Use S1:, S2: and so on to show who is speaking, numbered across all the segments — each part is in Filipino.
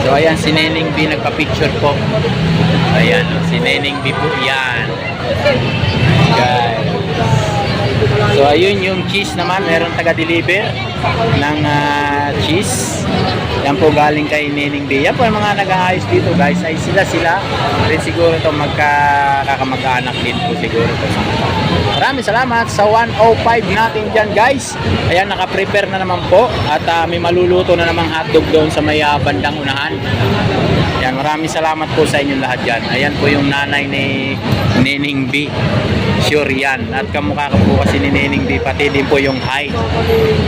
S1: So ayan, si Neneng B nagpa-picture po. Ayan, si Neneng B po yan. Guys. So ayun yung cheese naman, meron taga-deliver ng cheese. Yan po galing kay Neneng B. Yan po yung mga nag-aayos dito guys. Ay sila rin siguro ito magkakamag-anak din po siguro ito. Maraming salamat sa 105 natin dyan guys. Ayan, naka-prepare na naman po. At may maluluto na namang hotdog doon sa may bandang unahan. Ayan, maraming salamat po sa inyong lahat dyan. Ayan po yung nanay ni Neneng B. Sure yan. At kamukha ka po kasi ni Neneng B. Pati din po yung height.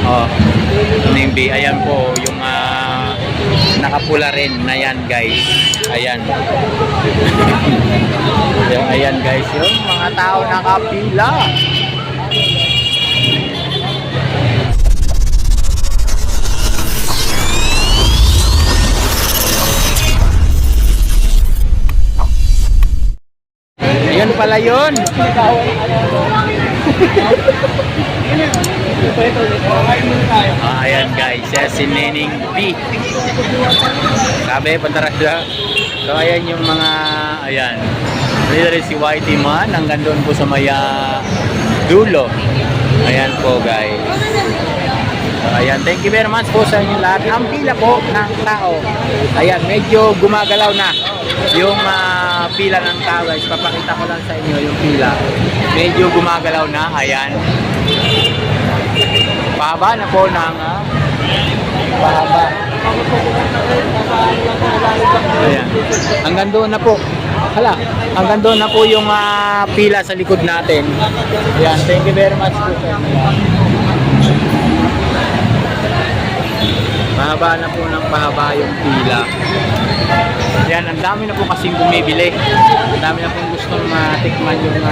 S1: Oh, Neneng B. Ayan po yung nakapula rin na yan guys. Ayan. Ayan guys, yung mga tao nakapila. Ayun pala yun. Ayan guys, si Neneng B. Sabi, pantarada. So ayan yung mga, ayan. Dito rin si Whitey man, hanggang doon po sa maya dulo. Ayan po guys. So, ayan, thank you very much po sa inyo lahat. Ang pila po ng tao. Ayan, medyo gumagalaw na yung pila ng tao guys. Papakita ko lang sa inyo yung pila. Medyo gumagalaw na, ayan. Pahaba na po ng pahaba. Ayan. Hanggang doon na po. Hala, hanggang doon na po yung pila sa likod natin. Ayan, thank you very much po sa inyo. Mahaba na po ng pahaba yung pila. Ayan, ang dami na po kasing bumibili. Ang dami na pong gusto matikman yung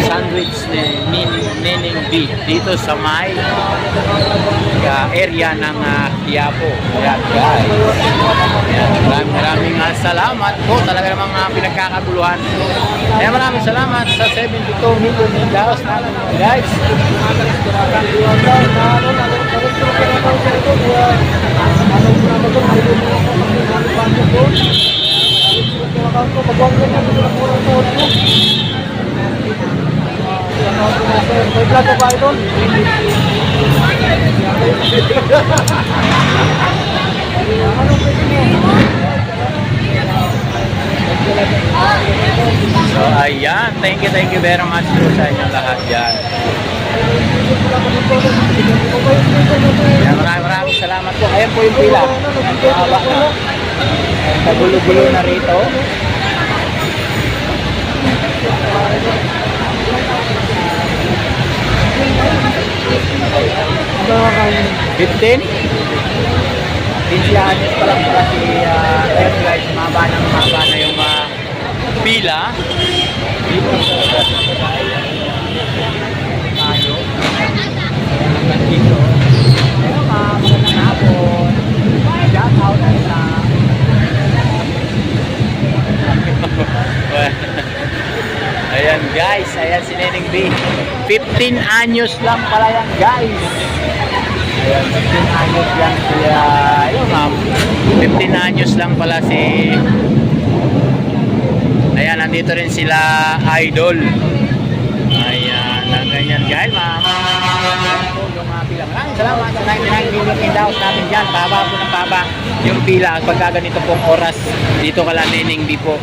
S1: sandwich ni Neneng B dito sa may area ng Quiapo. Ayan guys. Ayan, maraming salamat po. Talaga namang pinagkakaguluhan. Ayan, maraming salamat sa 72 million dollars natin guys. So ayan, thank you very much po sa inyo lahat dyan. Ayan, maraming salamat po. Ayan po yung pila. Mahaba na. Nagulo-gulo na rito. $15? 15 anos pa lang pala si ayan guys, mahaba na yung pila dito sa tayo hanggang dito. Pero magandang hapon, shout out sa ayan guys, ayan si Neneng B. 15 anyos lang pala yan guys. Ayan, 15 anyos lang siya. Ayun ma'am, 15 anyos lang pala si. Ayan, nandito rin sila idol. Ayan, ganyan guys ma'am. Yung pila. Maraming salamat sa 99 million in-house natin dyan. Pahaba po ng pahaba yung pila. Pagka ganito pong oras, dito kala Neneng B po.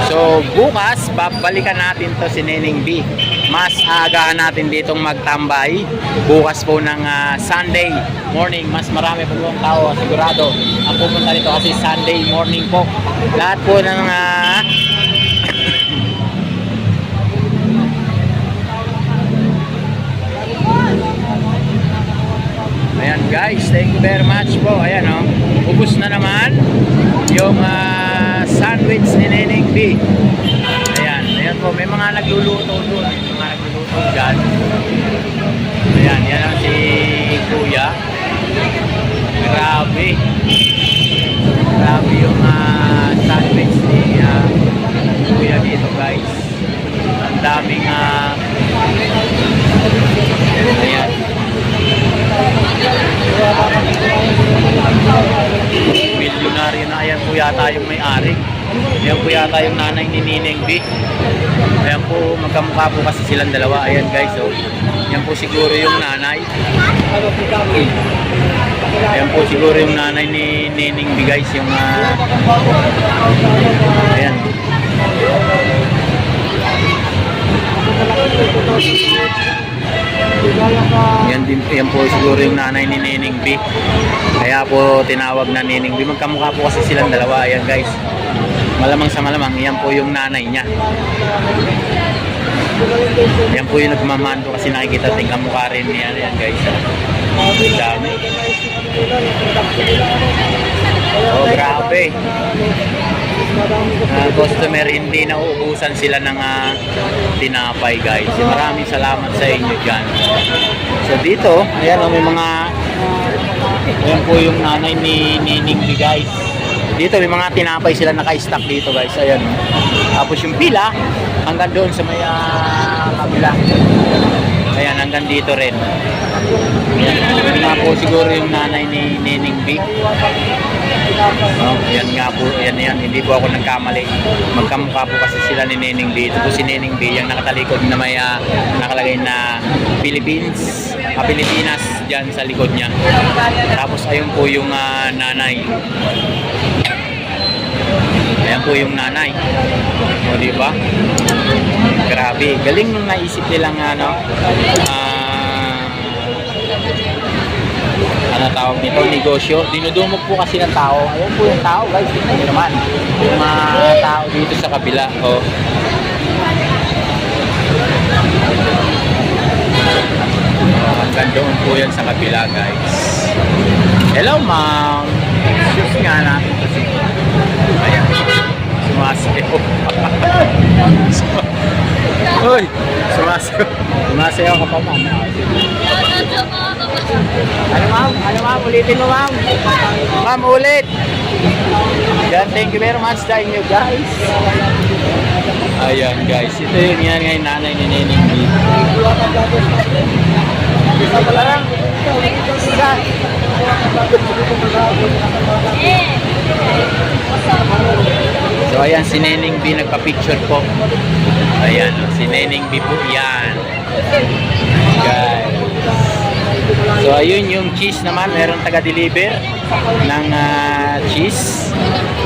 S1: So, bukas, babalikan natin to si Neneng B. Mas aagahan natin ditong magtambay. Bukas po ng Sunday morning. Mas marami po yung tao, sigurado. Ang pupunta dito kasi Sunday morning po. Lahat po ng ayan guys, thank you very much po. Ayan o, ubos na naman yung sandwich ni Neneng B. Ayan, ayan po, may mga nagluluto doon. May mga nagluluto dyan. Ayan, yan ang si Kuya. Grabe. Grabe yung sandwich ni Kuya dito guys. Ang daming yata yung nanay ni Nineng B. Ayan po, magkamukha po kasi silang dalawa. Ayan guys, oh. Yan po siguro yung nanay. Ayan po siguro yung nanay ni Nineng B guys. Yung ayan. Yan po siguro yung nanay ni Nineng B. Kaya po tinawag na Nineng B. Magkamukha po kasi silang dalawa. Ayan guys. Malamang sa malamang, yan po yung nanay niya. Yan po yung nagmamando kasi nakikita ting kamukha rin niya. Ayan guys. Dami. Oh, grabe. Customer, hindi nauubusan sila ng tinapay guys. Maraming salamat sa inyo dyan. So dito, ayan o, may mga, ayan po yung nanay ni Nineng B guys. Dito may mga tinapay sila naka-stack dito guys. Ayan. Tapos yung pila hanggang doon sa may kabila. Ayan, hanggang dito rin. Ayan. Yan nga po siguro yung nanay ni Nineng B. Oh, yan nga po. Ayan, yan. Hindi po ako nagkamali. Magkamukha po kasi sila ni Nineng B. Ito po si Nineng B. Yung nakatalikod na may nakalagay na Philippines. Pilipinas dyan sa likod niya. Tapos ayun po yung nanay. Ayan po yung nanay. O diba? Grabe. Galing nung naisip nilang ano tawag nito, negosyo. Dinudumog po kasi ng tao. Ayan po yung tao guys. Tingnan nyo naman. Yung tao dito sa kabila. O. Hanggang doon po yan sa kabila guys. Hello ma'am. Shoes nga natin kasi. Ayan. Sumasayaw. Uy! Sumasayaw ka pa ma'am. Ano ma'am? Ano ma'am? Ulitin mo ma'am. Ma'am ulit. Yan, thank you very much sa inyo guys. Ayan guys. Ito yung yan ngayon nanay ni Nineng B. Isa pala lang. Isa. So ayan, si Nineng B nagpa-picture po. Ayan, si Nineng B po yan. Guys. So ayun yung cheese naman, meron taga-deliver ng cheese.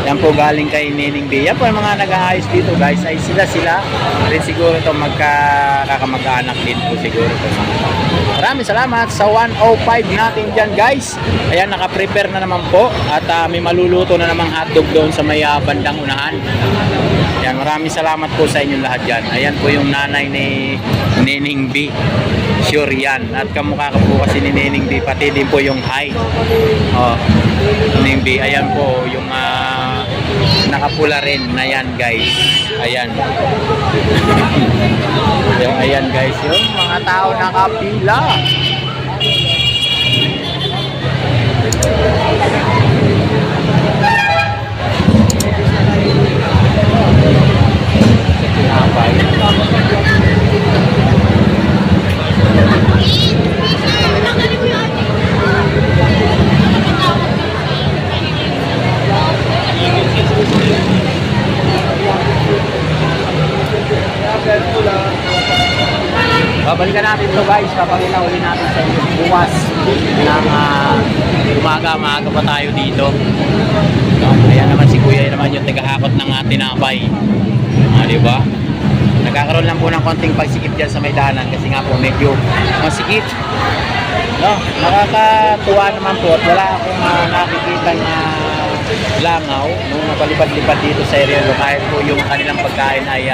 S1: Yan po galing kay Nineng B. Yan po yung mga nag-aayos dito guys. Ay sila rin siguro ito magkakamag-anak din po siguro ito. Maraming salamat sa 105 natin dyan guys. Ayan, naka-prepare na naman po. At may maluluto na namang hotdog doon sa may bandang unahan. Ayan, maraming salamat po sa inyong lahat dyan. Ayan po yung nanay ni Nineng B. Sure yan. At kamukha ka po kasi ni Nineng B. Pati din po yung height. Oh, Nineng B. Ayan po yung nakapula rin na yan guys. Ayan. Ayan guys, yung mga tao nakapila. Babalikan natin ito guys, papakita uli natin sa inyo bukas ng umaga, maaga pa tayo dito. Ayan naman si Kuya naman yung tagahakot ng tinapay. Diba? Nagkakaroon lang po ng konting pagsikip dyan sa may daanan kasi nga po medyo masikip. No, nakakatuwa naman po at wala akong nakikita na langaw nung napalipad-lipad dito sa area kahit po yung kanilang pagkain ay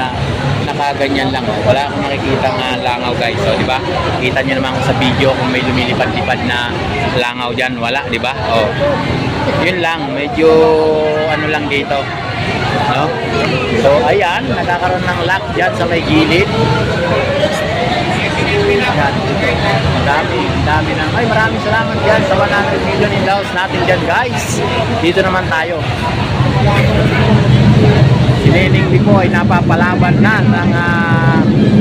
S1: nakaganyan lang. Wala akong nakikita nga langaw guys. So, di ba? Kita niyo naman sa video kung may lumilipad-lipad na langaw diyan, wala, di ba? Oh. Yun lang, medyo ano lang dito. No? So, ayan, nagkakaroon ng lock diyan sa may gilid. Ayan. Dami na. Ay, maraming salamat dyan sa 100 million in laos natin dyan guys. Dito naman tayo. Si Nineng B po ay napapalaban na ng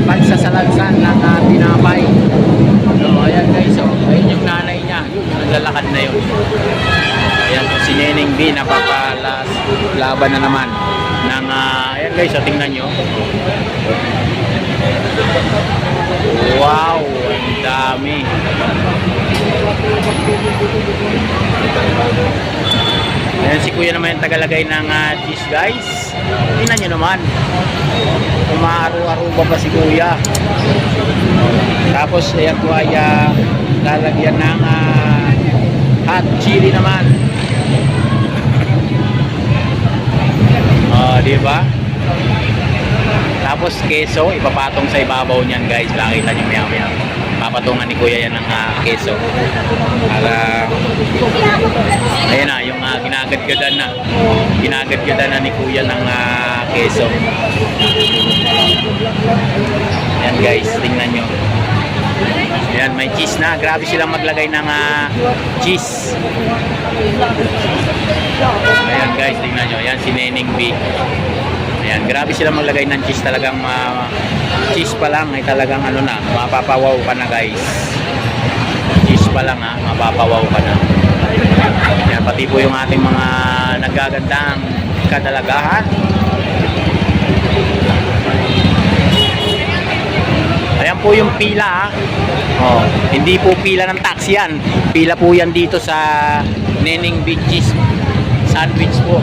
S1: pagsasalansan ng tinapay. So, ayan guys. So, ayun yung nanay niya. Naglalakad na yun. Ayan po si Nineng B napapalaban na naman ng guys, so tingnan nyo. Wow, ang dami. Ayan si kuya naman yung tagalagay ng cheese guys. Tingnan nyo naman. Umaaru-aruba pa si kuya. Tapos ayan po ay lalagyan ng hot chili naman. Di ba? Tapos keso, ipapatong sa ibabaw niyan guys. Nakita nyo maya-maya. Papatungan ni kuya yan ng keso. Para, ayan na, yung ginagadgadan na. Ginagadgadan na ni kuya ng keso. Ayan guys, tingnan nyo. Ayan, may cheese na. Grabe silang maglagay ng cheese. Ayan guys, tingnan nyo. Ayan si Neneng B. Ayan, grabe silang maglagay ng cheese. Talagang cheese pa lang ay talagang ano na, mapapawaw ka na guys. Cheese pa lang mapapawaw ka na. Ayan, pati po yung ating mga nagagandang kadalagahan. Ayan po yung pila hindi po pila ng taxi yan. Pila po yan dito sa Neneng B Cheese Sandwich po.